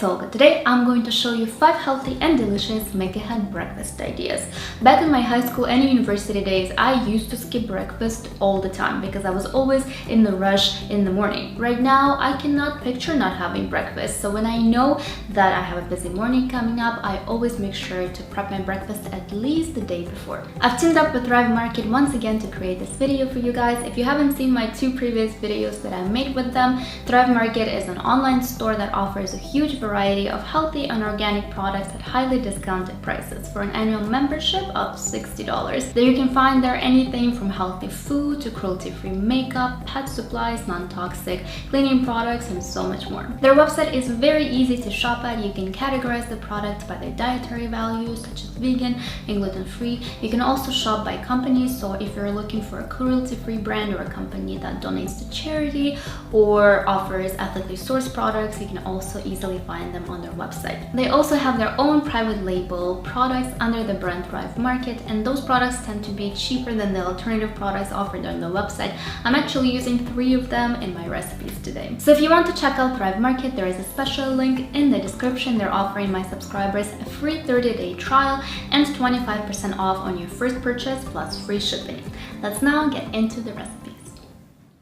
So today I'm going to show you 5 healthy and delicious make-ahead breakfast ideas. Back in my high school and university days, I used to skip breakfast all the time because I was always in the rush in the morning. Right now, I cannot picture not having breakfast. So when I know that I have a busy morning coming up, I always make sure to prep my breakfast at least the day before. I've teamed up with Thrive Market once again to create this video for you guys. If you haven't seen my 2 previous videos that I made with them, Thrive Market is an online store that offers a huge variety of healthy and organic products at highly discounted prices for an annual membership of $60. There you can find there anything from healthy food to cruelty-free makeup, pet supplies, non-toxic cleaning products, and so much more. Their website is very easy to shop at. You can categorize the products by their dietary values, such as vegan and gluten-free. You can also shop by companies, so if you're looking for a cruelty-free brand or a company that donates to charity or offers ethically sourced products, you can also easily find them on their website. They also have their own private label products under the brand Thrive Market, and those products tend to be cheaper than the alternative products offered on the website. I'm actually using 3 of them in my recipes today. So if you want to check out Thrive Market, there is a special link in the description. They're offering my subscribers a free 30-day trial and 25% off on your first purchase plus free shipping. Let's now get into the recipes.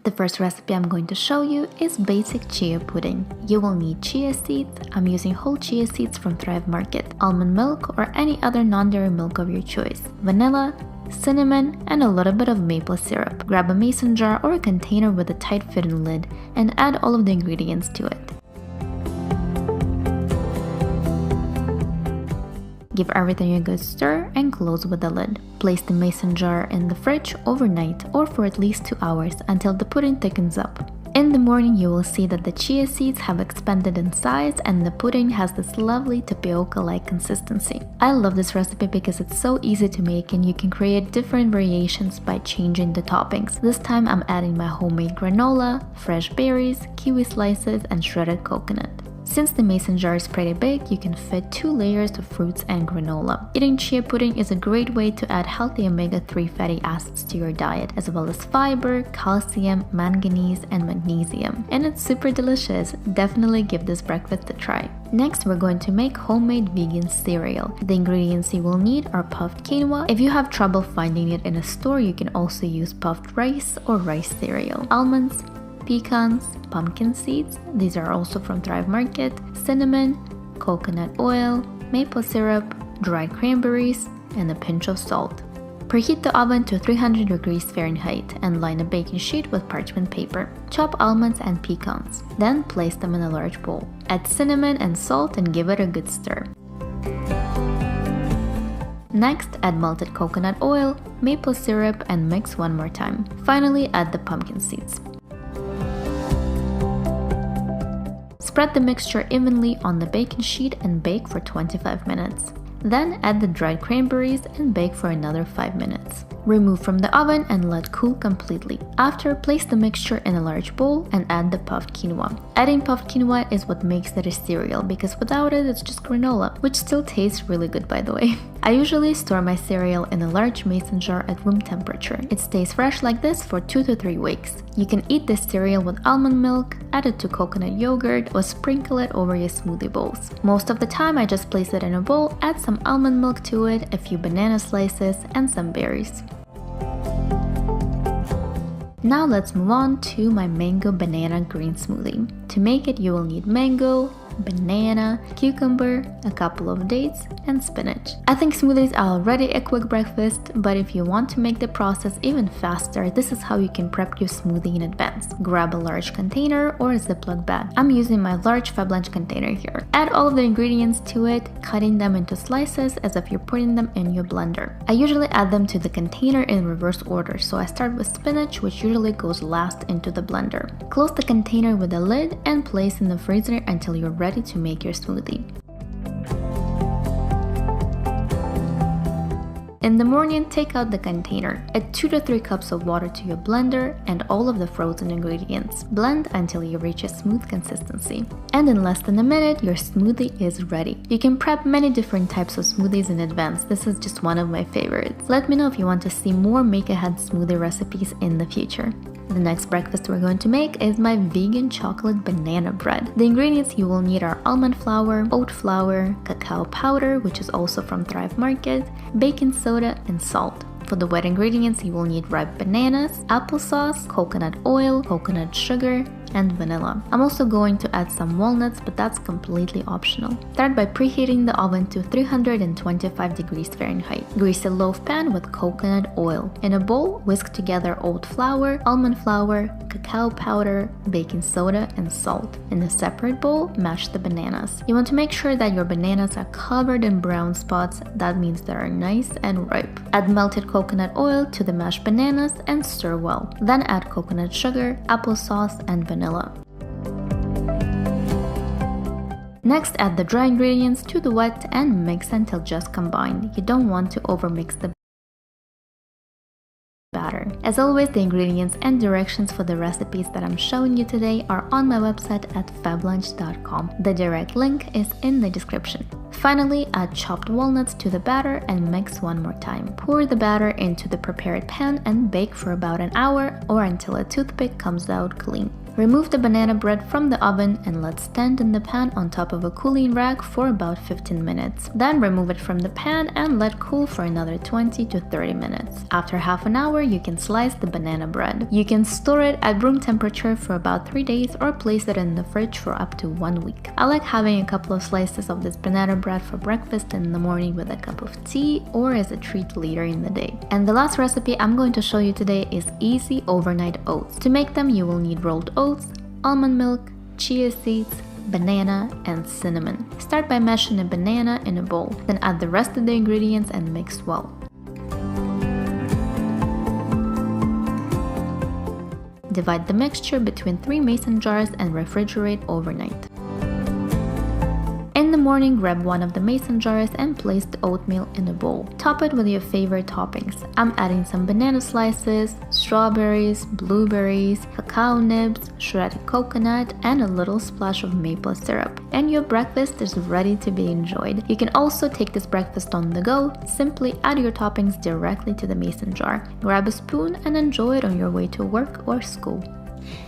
The first recipe I'm going to show you is basic chia pudding. You will need chia seeds. I'm using whole chia seeds from Thrive Market, almond milk or any other non-dairy milk of your choice, vanilla, cinnamon, and a little bit of maple syrup. Grab a mason jar or a container with a tight fitting lid and add all of the ingredients to it. Give everything a good stir and close with the lid. Place the mason jar in the fridge overnight or for at least 2 hours until the pudding thickens up. In the morning, you will see that the chia seeds have expanded in size and the pudding has this lovely tapioca-like consistency. I love this recipe because it's so easy to make and you can create different variations by changing the toppings. This time I'm adding my homemade granola, fresh berries, kiwi slices, and shredded coconut. Since the mason jar is pretty big, you can fit 2 layers of fruits and granola. Eating chia pudding is a great way to add healthy omega-3 fatty acids to your diet, as well as fiber, calcium, manganese, and magnesium. And it's super delicious. Definitely give this breakfast a try. Next, we're going to make homemade vegan cereal. The ingredients you will need are puffed quinoa. If you have trouble finding it in a store, you can also use puffed rice or rice cereal. Almonds, pecans, pumpkin seeds, these are also from Thrive Market, cinnamon, coconut oil, maple syrup, dried cranberries, and a pinch of salt. Preheat the oven to 300 degrees Fahrenheit and line a baking sheet with parchment paper. Chop almonds and pecans, then place them in a large bowl. Add cinnamon and salt and give it a good stir. Next, add melted coconut oil, maple syrup, and mix one more time. Finally, add the pumpkin seeds. Spread the mixture evenly on the baking sheet and bake for 25 minutes. Then add the dried cranberries and bake for another 5 minutes. Remove from the oven and let cool completely. After, place the mixture in a large bowl and add the puffed quinoa. Adding puffed quinoa is what makes it a cereal, because without it, it's just granola, which still tastes really good, by the way. I usually store my cereal in a large mason jar at room temperature. It stays fresh like this for 2 to 3 weeks. You can eat this cereal with almond milk, add it to coconut yogurt, or sprinkle it over your smoothie bowls. Most of the time, I just place it in a bowl, add some almond milk to it, a few banana slices, and some berries. Now let's move on to my mango banana green smoothie. To make it, you will need mango, banana, cucumber, a couple of dates, and spinach. I think smoothies are already a quick breakfast, but if you want to make the process even faster, this is how you can prep your smoothie in advance. Grab a large container or a Ziploc bag. I'm using my large Fab Lunch container here. Add all of the ingredients to it, cutting them into slices as if you're putting them in your blender. I usually add them to the container in reverse order, so I start with spinach, which usually goes last into the blender. Close the container with a lid and place in the freezer until you're ready to make your smoothie. In the morning, take out the container. Add 2 to 3 cups of water to your blender and all of the frozen ingredients. Blend until you reach a smooth consistency. And in less than a minute, your smoothie is ready. You can prep many different types of smoothies in advance. This is just one of my favorites. Let me know if you want to see more make-ahead smoothie recipes in the future. The next breakfast we're going to make is my vegan chocolate banana bread. The ingredients you will need are almond flour, oat flour, cacao powder, which is also from Thrive Market, baking soda, and salt. For the wet ingredients, you will need ripe bananas, applesauce, coconut oil, coconut sugar, and vanilla. I'm also going to add some walnuts, but that's completely optional. Start by preheating the oven to 325 degrees Fahrenheit. Grease a loaf pan with coconut oil. In a bowl, whisk together oat flour, almond flour, cacao powder, baking soda, and salt. In a separate bowl, mash the bananas. You want to make sure that your bananas are covered in brown spots. That means they are nice and ripe. Add melted coconut oil to the mashed bananas and stir well. Then add coconut sugar, applesauce, and vanilla. Next, add the dry ingredients to the wet and mix until just combined. You don't want to overmix the batter. As always, the ingredients and directions for the recipes that I'm showing you today are on my website at fablunch.com. The direct link is in the description. Finally, add chopped walnuts to the batter and mix one more time. Pour the batter into the prepared pan and bake for about an hour or until a toothpick comes out clean. Remove the banana bread from the oven and let stand in the pan on top of a cooling rack for about 15 minutes. Then remove it from the pan and let cool for another 20 to 30 minutes. After half an hour, you can slice the banana bread. You can store it at room temperature for about 3 days or place it in the fridge for up to 1 week. I like having a couple of slices of this banana bread for breakfast in the morning with a cup of tea or as a treat later in the day. And the last recipe I'm going to show you today is easy overnight oats. To make them, you will need rolled oats, almond milk, chia seeds, banana, and cinnamon. Start by mashing a banana in a bowl, then add the rest of the ingredients and mix well. Divide the mixture between 3 mason jars and refrigerate overnight. In the morning, grab one of the mason jars and place the oatmeal in a bowl. Top it with your favorite toppings. I'm adding some banana slices, strawberries, blueberries, cacao nibs, shredded coconut, and a little splash of maple syrup. And your breakfast is ready to be enjoyed. You can also take this breakfast on the go. Simply add your toppings directly to the mason jar. Grab a spoon and enjoy it on your way to work or school.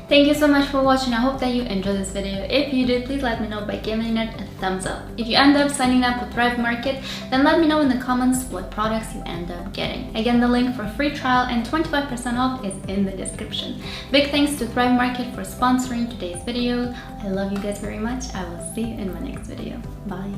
Thank you so much for watching. I hope that you enjoyed this video. If you did, please let me know by giving it a thumbs up. If you end up signing up with Thrive Market, then let me know in the comments what products you end up getting. Again, the link for a free trial and 25% off is in the description. Big thanks to Thrive Market for sponsoring today's video. I love you guys very much. I will see you in my next video. Bye.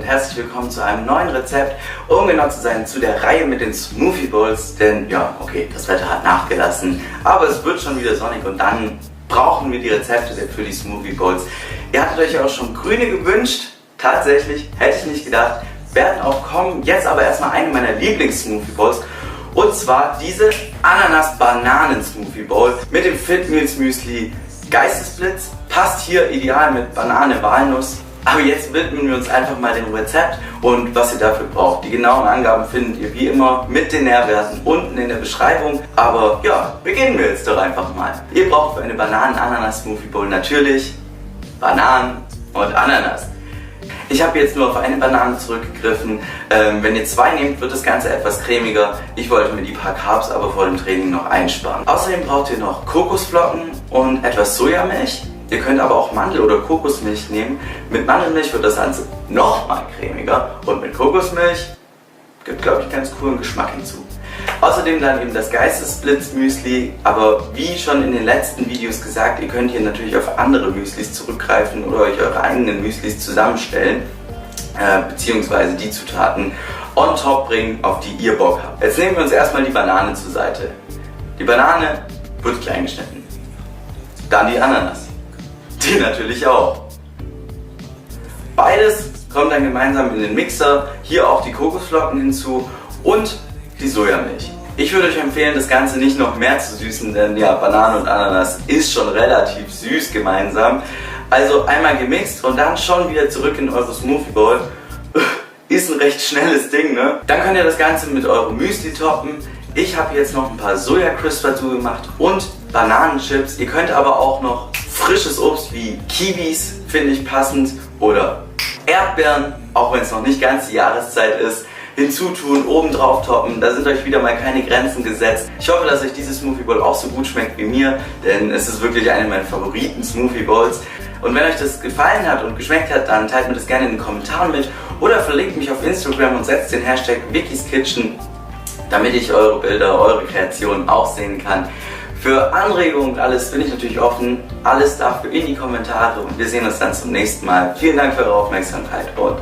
Herzlich willkommen zu einem neuen Rezept, um genau zu sein, zu der Reihe mit den Smoothie Bowls, denn ja, okay, das Wetter hat nachgelassen, aber es wird schon wieder sonnig und dann brauchen wir die Rezepte für die Smoothie Bowls. Ihr hattet euch auch schon grüne gewünscht, tatsächlich, hätte ich nicht gedacht, werden auch kommen. Jetzt aber erstmal eine meiner Lieblings-Smoothie Bowls und zwar diese Ananas-Bananen-Smoothie Bowl mit dem Fit Meals Müsli Geistesblitz, passt hier ideal mit Banane, Walnuss. Aber jetzt widmen wir uns einfach mal dem Rezept und was ihr dafür braucht. Die genauen Angaben findet ihr wie immer mit den Nährwerten unten in der Beschreibung. Aber ja, beginnen wir jetzt doch einfach mal. Ihr braucht für eine Bananen-Ananas-Smoothie Bowl natürlich Bananen und Ananas. Ich habe jetzt nur auf eine Banane zurückgegriffen. Wenn ihr 2 nehmt, wird das Ganze etwas cremiger. Ich wollte mir die paar Carbs aber vor dem Training noch einsparen. Außerdem braucht ihr noch Kokosflocken und etwas Sojamilch. Ihr könnt aber auch Mandel- oder Kokosmilch nehmen. Mit Mandelmilch wird das Ganze nochmal cremiger und mit Kokosmilch gibt, glaube ich, ganz coolen Geschmack hinzu. Außerdem dann eben das Geistesblitz-Müsli, aber wie schon in den letzten Videos gesagt, ihr könnt hier natürlich auf andere Müslis zurückgreifen oder euch eure eigenen Müslis zusammenstellen, beziehungsweise die Zutaten on top bringen, auf die ihr Bock habt. Jetzt nehmen wir uns erstmal die Banane zur Seite. Die Banane wird klein geschnitten. Dann die Ananas. Die natürlich auch. Beides kommt dann gemeinsam in den Mixer, hier auch die Kokosflocken hinzu und die Sojamilch. Ich würde euch empfehlen, das Ganze nicht noch mehr zu süßen, denn ja, Banane und Ananas ist schon relativ süß gemeinsam. Also einmal gemixt und dann schon wieder zurück in eure Smoothie Bowl. Ist ein recht schnelles Ding, ne? Dann könnt ihr das Ganze mit eurem Müsli toppen. Ich habe jetzt noch ein paar Soja-Crisps dazu gemacht und Bananenchips. Ihr könnt aber auch noch frisches Obst wie Kiwis, finde ich passend, oder Erdbeeren, auch wenn es noch nicht ganz die Jahreszeit ist, hinzutun, oben drauf toppen. Da sind euch wieder mal keine Grenzen gesetzt. Ich hoffe, dass euch dieses Smoothie Bowl auch so gut schmeckt wie mir, denn es ist wirklich eine meiner Favoriten Smoothie Bowls. Und wenn euch das gefallen hat und geschmeckt hat, dann teilt mir das gerne in den Kommentaren mit oder verlinkt mich auf Instagram und setzt den Hashtag Vicky's Kitchen, damit ich eure Bilder, eure Kreationen auch sehen kann. Für Anregungen und alles bin ich natürlich offen. Alles dafür in die Kommentare und wir sehen uns dann zum nächsten Mal. Vielen Dank für eure Aufmerksamkeit und